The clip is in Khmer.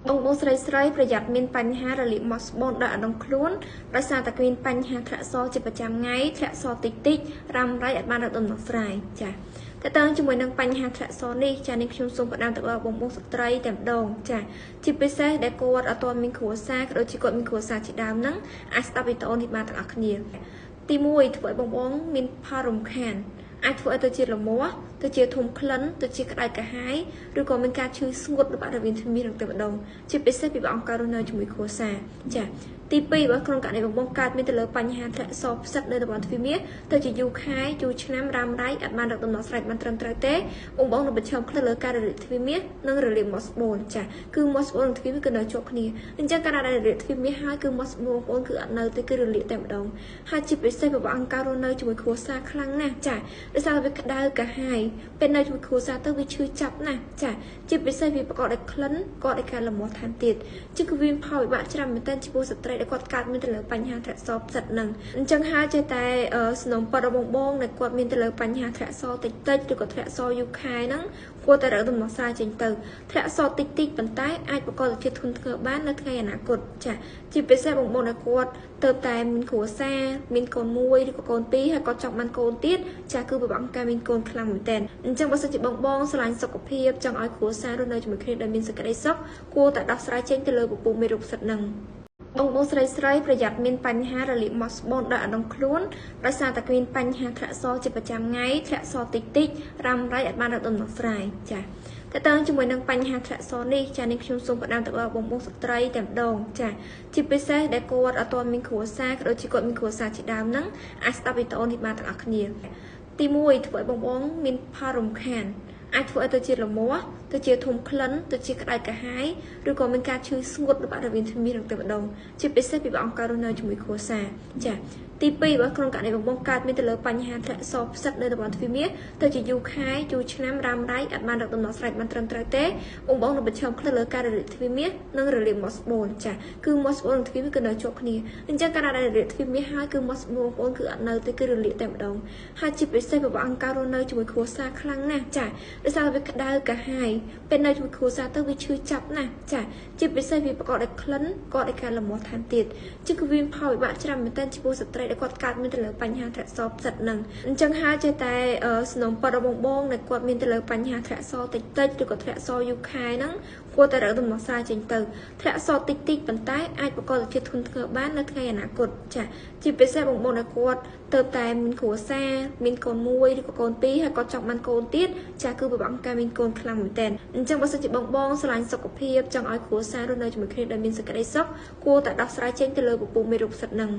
បងស្រីប្រយ័ត្នមានបញ្ហារលាកមាត់ស្បូនដល់អដងខ្លួនដោយសារតែមានបញ្ហាធ្លាក់សជាប្រចាំថ្ងៃធ្លាក់សតិចរ៉ាំរ៉ៃអាចបានរកដំណោះស្រាយចាតើតើជាមួយនឹងបញ្ហាធ្លាក់សនេះចានេះខ្ញុំសូមផ្ដាំទៅដល់បងស្ត្រីតែម្ដងចាជាពិសេសដែលគាត់អត់ទាន់មានគ្រួសារក៏ដូចជាគាត់មានគ្រួសារជាដើមហ្នឹងអាចស្ដាប់វីដេអូនេះបានទាំងអស់គ្នាទី1ធ្វើឲ្យបងមានផលរំខានអាចធ្វើឲ្យទៅជាលមាស់ទៅជាធំក្លិនទៅជាក្តៅកាហាយឬក៏មានការឈឺស្ងួតរបស់រវាងធ្មេញនឹងតែម្ដងជាពិសេសពីបងអង្គរស់នៅជាមួយគ្រួសារចាទី2បើក្នុងករណីបងកើតមានទៅលើបញ្ហាធ្លាក់សផ្សិតនៅតំបន់ទ្វីមាសទៅជាយូរខែយូរឆ្នាំរ៉ាំរ៉ៃអាចបានរកដំណោះស្រាយបានត្រឹមត្រូវទេបងនឹងប្រឈមខ្លះលើការរលាកទ្វីមាសនិងរលាកមាត់ស្បូនចាគឺមាត់ស្បូននិងទ្វីមាសគឺនៅជាប់គ្នាអញ្ចឹងកាលណារលាកទ្វីមាសហើយគឺមាត់ស្បូនបងគឺអត់នៅទេគឺរលាកតែម្ដងហើយជាពិសេសបងអង្គរស់នៅជាមួយគ្រួសារខ្លាំងណាស់ចាដោយសារវាក្តៅកាហាយពេលនៅជាមួយគ្រួសារទៅវាឈឺចាប់ណាស់ចាជាពិសេសវាប្រកបដោយក្លិនក៏ដោយការលមាស់ថែមទៀតជាគឺវាផលវិបាកច្រើនមែនទែនចំពោះស្ត្រីដែលគាត់កើតមានទៅលើបញ្ហាធ្លាក់សផ្សិតនឹងអញ្ចឹងហើយចេះតែสนំប៉របស់បងដែលគាត់មានទៅលើបញ្ហាធ្លាក់សតិចឬក៏ធ្លាក់សយូរខែហ្នឹងគួរតែរកដំណោះស្រាយចេញទៅធ្លាក់សតិចប៉ុន្តែអាចបង្កទៅជាធ្ងន់ធ្ងរបាននៅថ្ងៃអនាគតចាជាពិសេសបងដែលគាត់ទៅតែមានគ្រួសារមានកូនមួយឬក៏កូនពីរហើយគាត់ចង់បានកូនទៀតចាគឺបងការមានកូនខ្លាំងមែនទែនអញ្ចឹងបើសិនជាបងស្រឡាញ់សុខភាពចង់ឲ្យគ្រួសាររស់នៅជាមួយគ្នាដោយមានសេចក្តីសុខគួរតែដោះស្រាយចេញទៅលើពពុះមេរោគផ្សិតហ្នឹងបងស្រីប្រយ័ត្នមានបញ្ហារលាកមាត់ស្បូនដល់អដងខ្លួនដោយសារតែមានបញ្ហាធ្លាក់សជាប្រចាំថ្ងៃធ្លាក់សតិចរ៉ាំរ៉ៃអាចបានរកដំណោះស្រាយចាតើតើជាមួយនឹងបញ្ហាធ្លាក់សនេះចានេះខ្ញុំសូមផ្ដាំទៅដល់បងស្ត្រីតែម្ដងចាជាពិសេសដែលគាត់អត់ទាន់មានគ្រួសារក៏ដូចជាគាត់មានគ្រួសារជាដើមហ្នឹងអាចស្ដាប់វីដេអូនេះបានទាំងអស់គ្នាទី1ធ្វើឲ្យបងមានផលរំខានអាចធ្វើឲ្យទៅជាលមាស់ទៅជាធំក្លិនទៅជាក្តៅកាហាយឬក៏មានការឈឺស្ងួតរបស់រវាងធ្មេញនឹងតែម្ដងជាពិសេសពីបងអង្គរស់នៅជាមួយគ្រួសារចាទី2បើក្នុងករណីបងកើតមានទៅលើបញ្ហាធ្លាក់សផ្សិតនៅតំបន់ទ្វីមាសទៅជាយូរខែយូរឆ្នាំរ៉ាំរ៉ៃអាចបានរកដំណោះស្រាយបានត្រឹមត្រូវទេបងនឹងប្រឈមខ្លះលើការរលាកទ្វីមាសនិងរលាកមាត់ស្បូនចាគឺមាត់ស្បូននិងទ្វីមាសគឺនៅជាប់គ្នាអញ្ចឹងកាលណារលាកទ្វីមាសហើយគឺមាត់ស្បូនបងគឺអត់នៅទេគឺរលាកតែម្ដងហើយជាពិសេសបងអង្គរស់នៅជាមួយគ្រួសារខ្លាំងណាស់ចាដោយសារវាក្តៅកាហាយពេលនៅជាមួយគ្រួសារទៅវាឈឺចាប់ណាស់ចាជាពិសេសវាប្រកបដោយក្លិនក៏ដោយការលមាស់ថែមទៀតជាគឺវាផលវិបាកច្រើនមែនទែនចំពោះស្ត្រីដែលគាត់កើតមានទៅលើបញ្ហាធ្លាក់សផ្សិតនឹងអញ្ចឹងហើយចេះតែสนំប៉របស់បងដែលគាត់មានទៅលើបញ្ហាធ្លាក់សតិចឬក៏ធ្លាក់សយូរខែហ្នឹងគួរតែរកដំណោះស្រាយចេញទៅធ្លាក់សតិចប៉ុន្តែអាចបង្កទៅជាធ្ងន់ធ្ងរបាននៅថ្ងៃអនាគតចាជាពិសេសបងដែលគាត់ទៅតែមានគ្រួសារមានកូនមួយឬក៏កូនពីរហើយគាត់ចង់បានកូនទៀតចាគឺបងការមានកូនខ្លាំងមែនទែនអញ្ចឹងបើសិនជាបងស្រឡាញ់សុខភាពចង់ឲ្យគ្រួសាររស់នៅជាមួយគ្នាដោយមានសេចក្តីសុខគួរតែដោះស្រាយចេញទៅលើពពុះមេរោគផ្សិតហ្នឹង